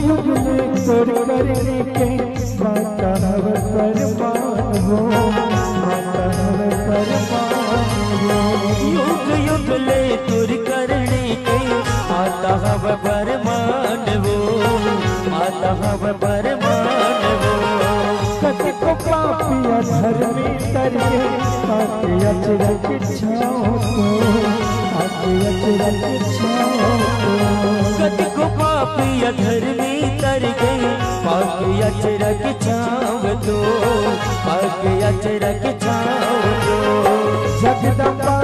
युग में तोड़ करने के माता हव परमान हो, माता हव परमान हो। युग युग ले तुर करने के माता हव परमान वो, माता हव परमान वो। कति को पापिया धर्मी तरके आके अचरक छाओ को, आके अचरक छाओ को। कति को पापिया धर्मी तरके पाके अचरक छाओ दो, पाके अचरक छाओ दो। जगदम्बा